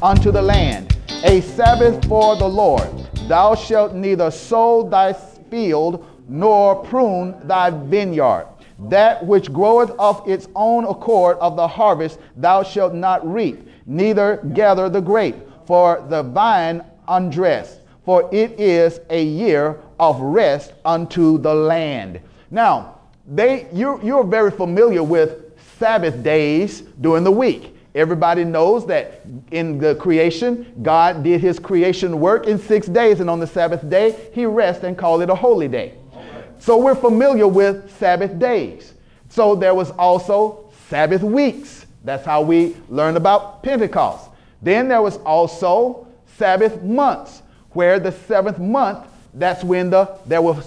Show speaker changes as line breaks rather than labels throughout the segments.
unto the land, a Sabbath for the Lord. Thou shalt neither sow thy field nor prune thy vineyard. That which groweth of its own accord of the harvest thou shalt not reap, neither gather the grape for the vine undressed, for it is a year of rest unto the land. Now, you're very familiar with Sabbath days during the week. Everybody knows that in the creation, God did his creation work in 6 days, and on the Sabbath day, he rested and called it a holy day. So we're familiar with Sabbath days. So there was also Sabbath weeks. That's how we learned about Pentecost. Then there was also Sabbath months, where the 7th month, that's when there were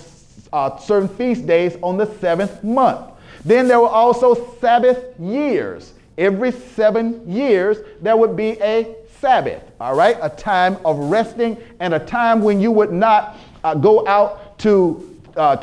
certain feast days on the 7th month. Then there were also Sabbath years. Every 7 years, there would be a Sabbath, all right? A time of resting and a time when you would not go out to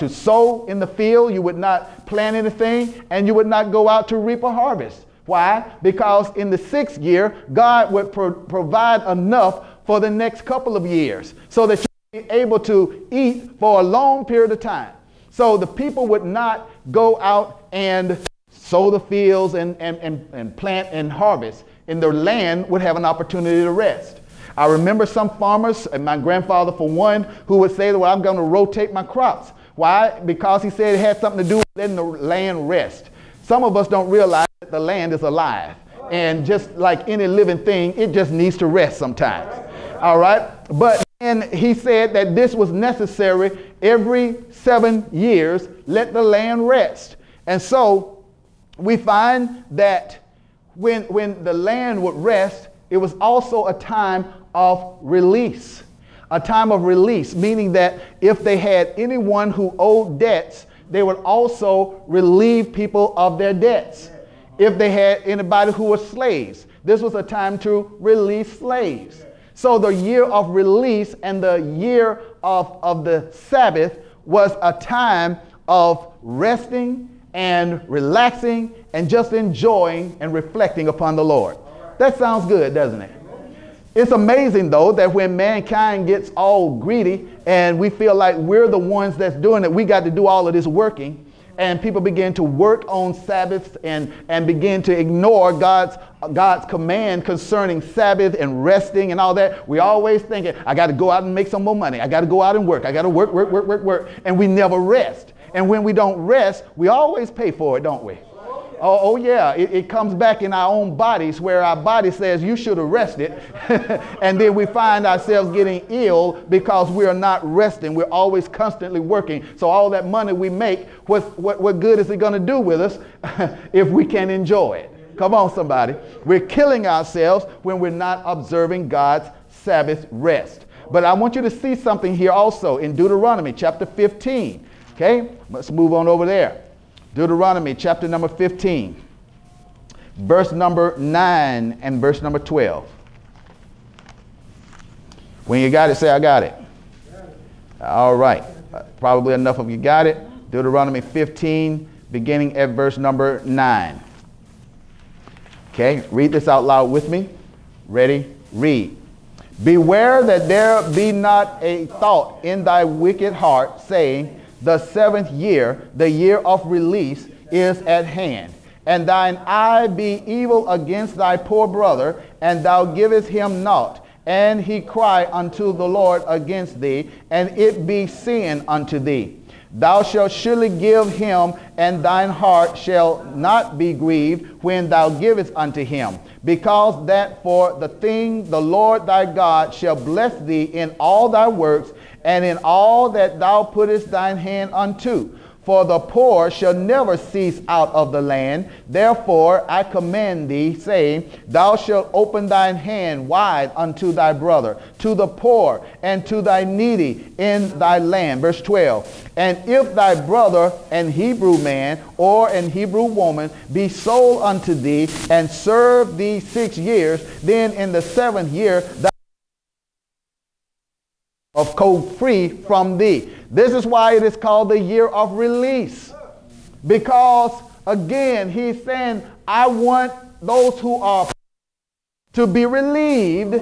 sow in the field. You would not plant anything, and you would not go out to reap a harvest. Why? Because in the 6th year, God would provide enough for the next couple of years so that you'd be able to eat for a long period of time. So the people would not go out and sow the fields and plant and harvest, and the land would have an opportunity to rest. I remember some farmers, and my grandfather for one, who would say, well, I'm going to rotate my crops. Why? Because he said it had something to do with letting the land rest. Some of us don't realize that the land is alive. And just like any living thing, it just needs to rest sometimes. All right? But then he said that this was necessary every 7 years, let the land rest. And so we find that when the land would rest, it was also a time of release. A time of release, meaning that if they had anyone who owed debts, they would also relieve people of their debts. If they had anybody who was slaves, this was a time to release slaves. So the year of release and the year of the Sabbath was a time of resting and relaxing and just enjoying and reflecting upon the Lord. That sounds good, doesn't it? It's amazing, though, that when mankind gets all greedy and we feel like we're the ones that's doing it, we got to do all of this working, and people begin to work on Sabbaths and begin to ignore God's command concerning Sabbath and resting and all that. We always thinking, I got to go out and make some more money. I got to go out and work. I got to work. And we never rest. And when we don't rest, we always pay for it, don't we? Oh yeah, it comes back in our own bodies, where our body says you should have rested. And then we find ourselves getting ill because we are not resting. We're always constantly working. So all that money we make, what good is it going to do with us if we can't enjoy it? Come on, somebody. We're killing ourselves when we're not observing God's Sabbath rest. But I want you to see something here also in Deuteronomy chapter 15. Okay, let's move on over there. Deuteronomy chapter number 15, verse number 9 and verse number 12. When you got it, say, I got it. All right. Probably enough of you got it. Deuteronomy 15, beginning at verse number 9. Okay, read this out loud with me. Ready? Read. Beware that there be not a thought in thy wicked heart, saying, the 7th year, the year of release, is at hand. And thine eye be evil against thy poor brother, and thou givest him naught. And he cry unto the Lord against thee, and it be sin unto thee. Thou shalt surely give him, and thine heart shall not be grieved when thou givest unto him. Because that for the thing the Lord thy God shall bless thee in all thy works, and in all that thou puttest thine hand unto. For the poor shall never cease out of the land. Therefore I command thee, saying, thou shalt open thine hand wide unto thy brother, to the poor, and to thy needy in thy land. Verse 12. And if thy brother, an Hebrew man or an Hebrew woman, be sold unto thee, and serve thee 6 years, then in the 7th year thou of code free from thee. This is why it is called the year of release. Because again, he's saying, I want those who are to be relieved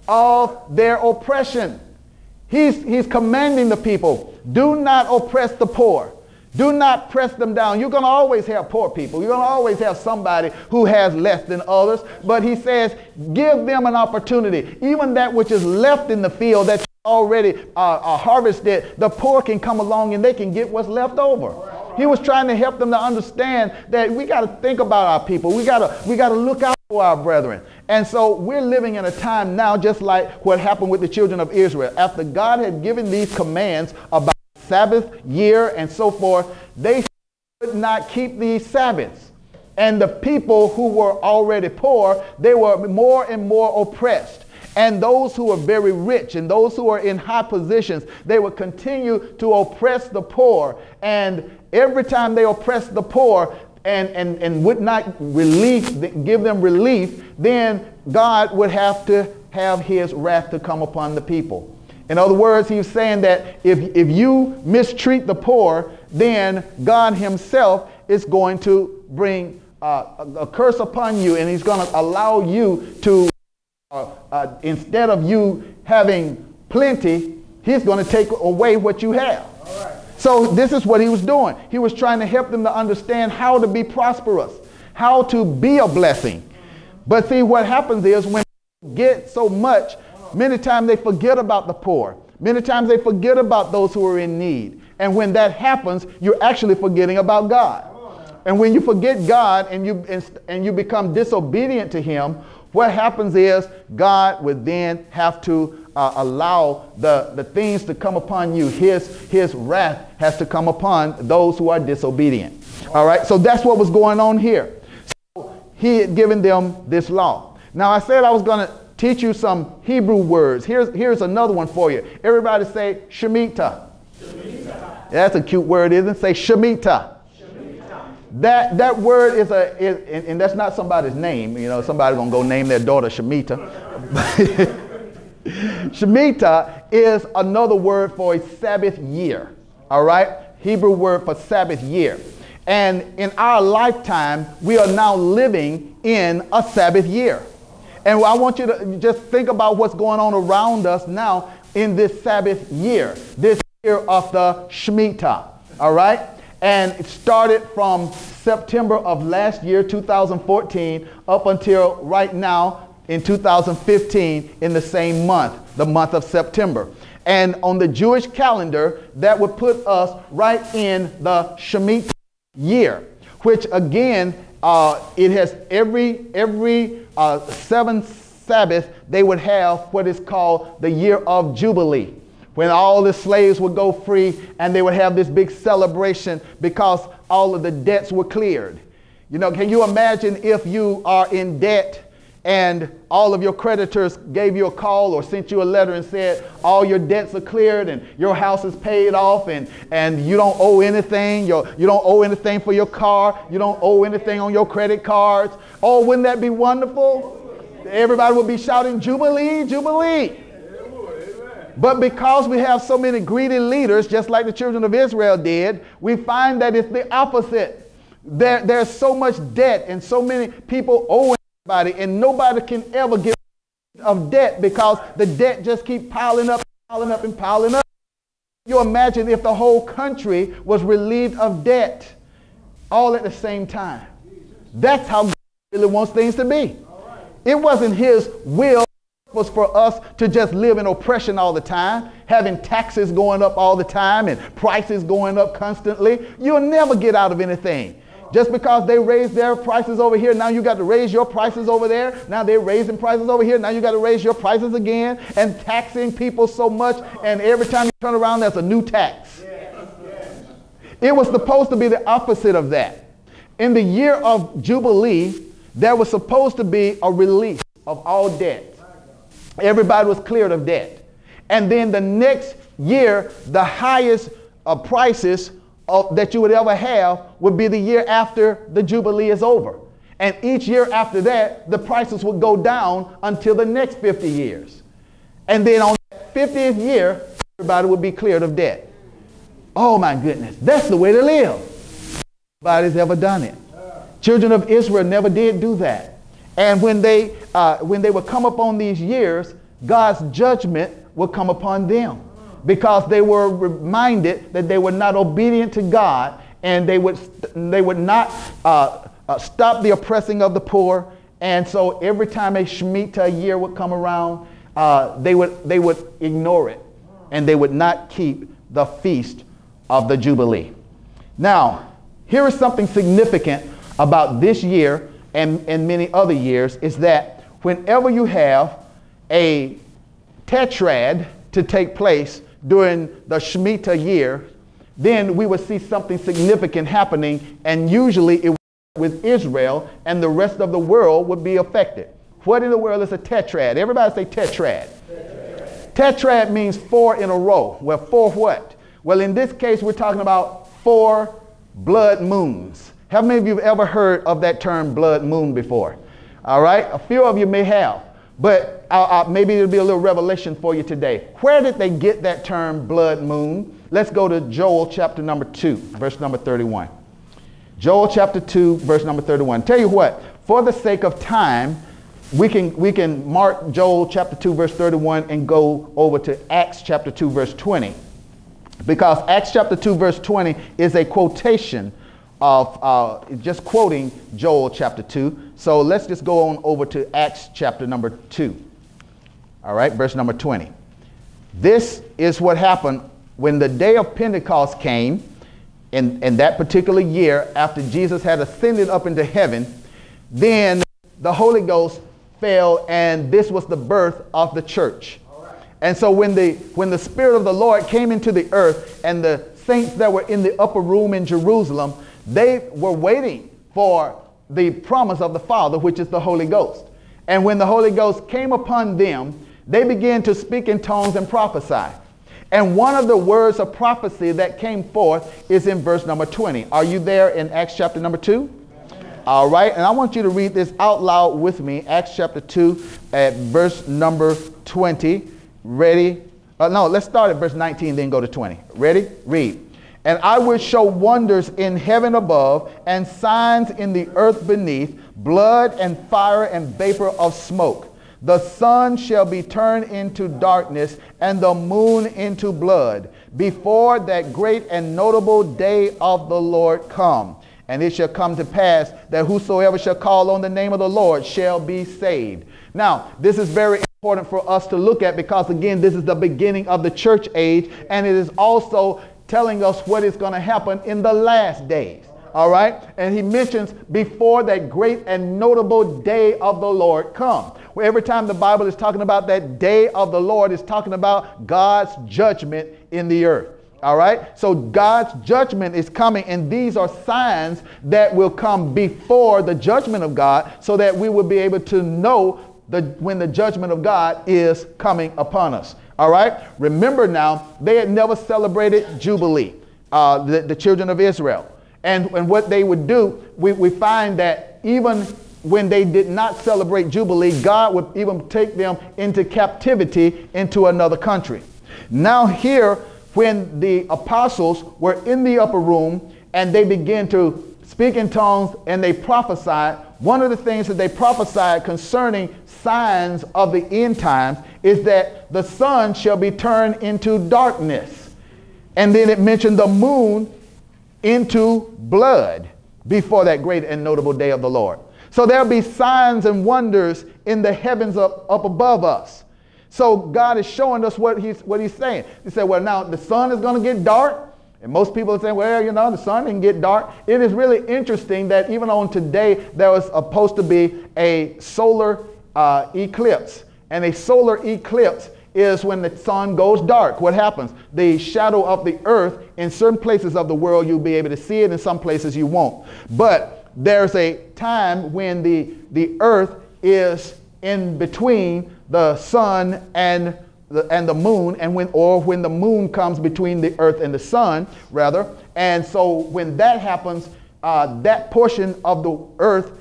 of their oppression. He's commanding the people, do not oppress the poor. Do not press them down. You're going to always have poor people. You're going to always have somebody who has less than others. But he says, give them an opportunity. Even that which is left in the field that you already harvested, the poor can come along and they can get what's left over. He was trying to help them to understand that we got to think about our people. We got to look out for our brethren. And so we're living in a time now, just like what happened with the children of Israel. After God had given these commands about Sabbath, year, and so forth, they could not keep these Sabbaths. And the people who were already poor, they were more and more oppressed. And those who were very rich and those who are in high positions, they would continue to oppress the poor. And every time they oppressed the poor and would not give them relief, then God would have to have his wrath to come upon the people. In other words, he was saying that if you mistreat the poor, then God himself is going to bring a curse upon you, and he's going to allow you to, instead of you having plenty, he's going to take away what you have. All right. So this is what he was doing. He was trying to help them to understand how to be prosperous, how to be a blessing. But see, what happens is when you get so much, many times they forget about the poor. Many times they forget about those who are in need. And when that happens, you're actually forgetting about God. And when you forget God and you become disobedient to him, what happens is God would then have to allow the things to come upon you. His wrath has to come upon those who are disobedient. All right, so that's what was going on here. So he had given them this law. Now I said I was going to teach you some Hebrew words. Here's another one for you. Everybody say Shemitah. Shemitah. That's a cute word, isn't it? Say Shemitah. Shemitah. That word is and that's not somebody's name. You know, somebody's going to go name their daughter Shemitah. Shemitah is another word for a Sabbath year. All right? Hebrew word for Sabbath year. And in our lifetime, we are now living in a Sabbath year. And I want you to just think about what's going on around us now in this Sabbath year, this year of the Shemitah, all right? And it started from September of last year, 2014, up until right now in 2015 in the same month, the month of September. And on the Jewish calendar, that would put us right in the Shemitah year, which again, it has every 7 Sabbaths, they would have what is called the year of Jubilee, when all the slaves would go free and they would have this big celebration because all of the debts were cleared. You know, can you imagine if you are in debt and all of your creditors gave you a call or sent you a letter and said all your debts are cleared and your house is paid off and you don't owe anything, you don't owe anything for your car, you don't owe anything on your credit cards. Oh, wouldn't that be wonderful? Everybody would be shouting Jubilee, Jubilee. But because we have so many greedy leaders, just like the children of Israel did, we find that it's the opposite. There's so much debt and so many people owing everybody, and nobody can ever get rid of debt because the debt just keeps piling up, piling up, and piling up. You imagine if the whole country was relieved of debt all at the same time. That's how God really wants things to be. It wasn't his will was for us to just live in oppression all the time, having taxes going up all the time and prices going up constantly. You'll never get out of anything. Just because they raise their prices over here, now you got to raise your prices over there. Now they're raising prices over here. Now you got to raise your prices again and taxing people so much. And every time you turn around, there's a new tax. It was supposed to be the opposite of that. In the year of Jubilee, there was supposed to be a release of all debt. Everybody was cleared of debt. And then the next year, the highest prices that you would ever have would be the year after the Jubilee is over. And each year after that, the prices would go down until the next 50 years. And then on the 50th year, everybody would be cleared of debt. Oh my goodness, that's the way to live. Nobody's ever done it. Children of Israel never did do that. And when they would come upon these years, God's judgment would come upon them because they were reminded that they were not obedient to God, and they would not stop the oppressing of the poor. And so every time a Shemitah year would come around, they would ignore it, and they would not keep the feast of the Jubilee. Now, here is something significant about this year and many other years, is that whenever you have a tetrad to take place during the Shemitah year, then we would see something significant happening, and usually it with Israel, and the rest of the world would be affected. What in the world is a tetrad? Everybody say tetrad. Tetrad means 4 in a row. Well, 4 what? Well, in this case, we're talking about 4 blood moons. How many of you have ever heard of that term blood moon before? All right, a few of you may have, but maybe it'll be a little revelation for you today. Where did they get that term blood moon? Let's go to Joel chapter number 2, verse number 31. Joel chapter 2, verse number 31. Tell you what, for the sake of time, we can mark Joel chapter 2, verse 31 and go over to Acts chapter 2, verse 20. Because Acts chapter 2, verse 20 is a quotation of just quoting Joel chapter 2. So let's just go on over to Acts chapter number 2. All right, verse number 20. This is what happened when the day of Pentecost came in that particular year after Jesus had ascended up into heaven. Then the Holy Ghost fell, and this was the birth of the church. And so when the Spirit of the Lord came into the earth, and the saints that were in the upper room in Jerusalem, they were waiting for the promise of the Father, which is the Holy Ghost. And when the Holy Ghost came upon them, they began to speak in tongues and prophesy. And one of the words of prophecy that came forth is in verse number 20. Are you there in Acts chapter number 2? All right, and I want you to read this out loud with me. Acts chapter 2 at verse number 20. Ready? No, let's start at verse 19, then go to 20. Ready? Read. And I will show wonders in heaven above, and signs in the earth beneath, blood and fire and vapor of smoke. The sun shall be turned into darkness, and the moon into blood, before that great and notable day of the Lord come. And it shall come to pass that whosoever shall call on the name of the Lord shall be saved. Now, this is very important for us to look at, because again, this is the beginning of the church age, and it is also telling us what is going to happen in the last days. All right. And he mentions before that great and notable day of the Lord come. Well, every time the Bible is talking about that day of the Lord, it's talking about God's judgment in the earth. All right. So God's judgment is coming, and these are signs that will come before the judgment of God, so that we will be able to know when the judgment of God is coming upon us. All right. Remember now, they had never celebrated Jubilee, the children of Israel. And what they would do, we find that even when they did not celebrate Jubilee, God would even take them into captivity into another country. Now here, when the apostles were in the upper room and they began to speak in tongues and they prophesied, one of the things that they prophesied concerning signs of the end times is that the sun shall be turned into darkness. And then it mentioned the moon into blood before that great and notable day of the Lord. So there'll be signs and wonders in the heavens up above us. So God is showing us what he's saying. He said, well, now the sun is going to get dark. And most people are saying, well, you know, the sun didn't get dark. It is really interesting that even on today, there was supposed to be a solar eclipse. And a solar eclipse is when the sun goes dark. What happens? The shadow of the earth, in certain places of the world, you'll be able to see it. In some places you won't. But there's a time when the earth is in between the sun and the moon, and when the moon comes between the earth and the sun, rather. And so when that happens, that portion of the earth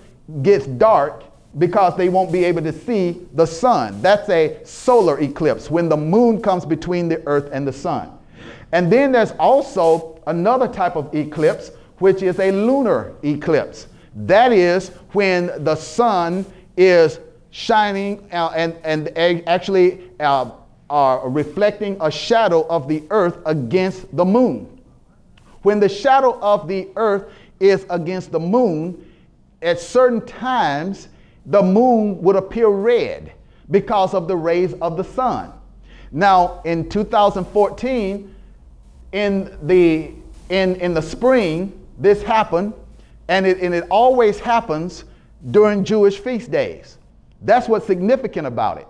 gets dark, because they won't be able to see the sun. That's a solar eclipse, when the moon comes between the earth and the sun. And then there's also another type of eclipse, which is a lunar eclipse. That is when the sun is shining and actually are reflecting a shadow of the earth against the moon. When the shadow of the earth is against the moon, at certain times, the moon would appear red because of the rays of the sun. Now, in 2014, in the spring, this happened, and it always happens during Jewish feast days. That's what's significant about it.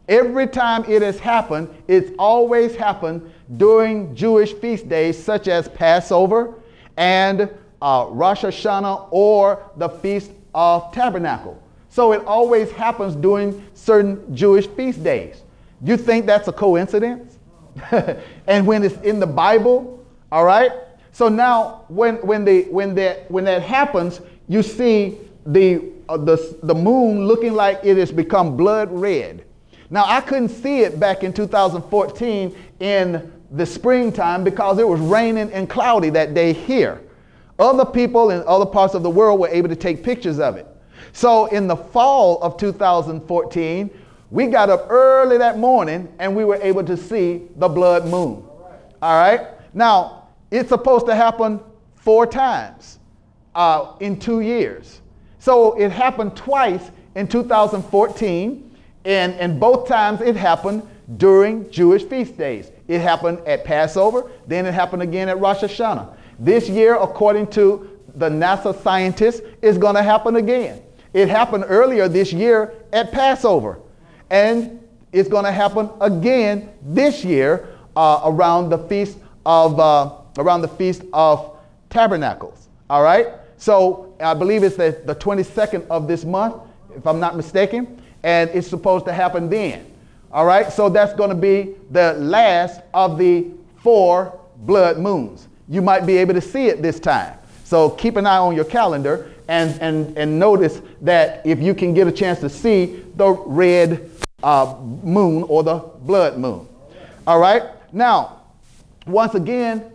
Every time it has happened, it's always happened during Jewish feast days, such as Passover and Rosh Hashanah or the Feast of Tabernacle. So it always happens during certain Jewish feast days. You think that's a coincidence? And when it's in the Bible, all right? So now when that happens, you see the moon looking like it has become blood red. Now, I couldn't see it back in 2014 in the springtime because it was raining and cloudy that day here. Other people in other parts of the world were able to take pictures of it. So in the fall of 2014, we got up early that morning and we were able to see the blood moon. All right. Now, it's supposed to happen 4 times in 2 years. So it happened twice in 2014. And both times it happened during Jewish feast days. It happened at Passover, then it happened again at Rosh Hashanah. This year, according to the NASA scientists, it's going to happen again. It happened earlier this year at Passover, and it's going to happen again this year around the Feast of Tabernacles. All right. So I believe it's the 22nd of this month, if I'm not mistaken. And it's supposed to happen then. All right, so that's going to be the last of the 4 blood moons. You might be able to see it this time. So keep an eye on your calendar and notice that if you can get a chance to see the red moon or the blood moon. All right, now, once again,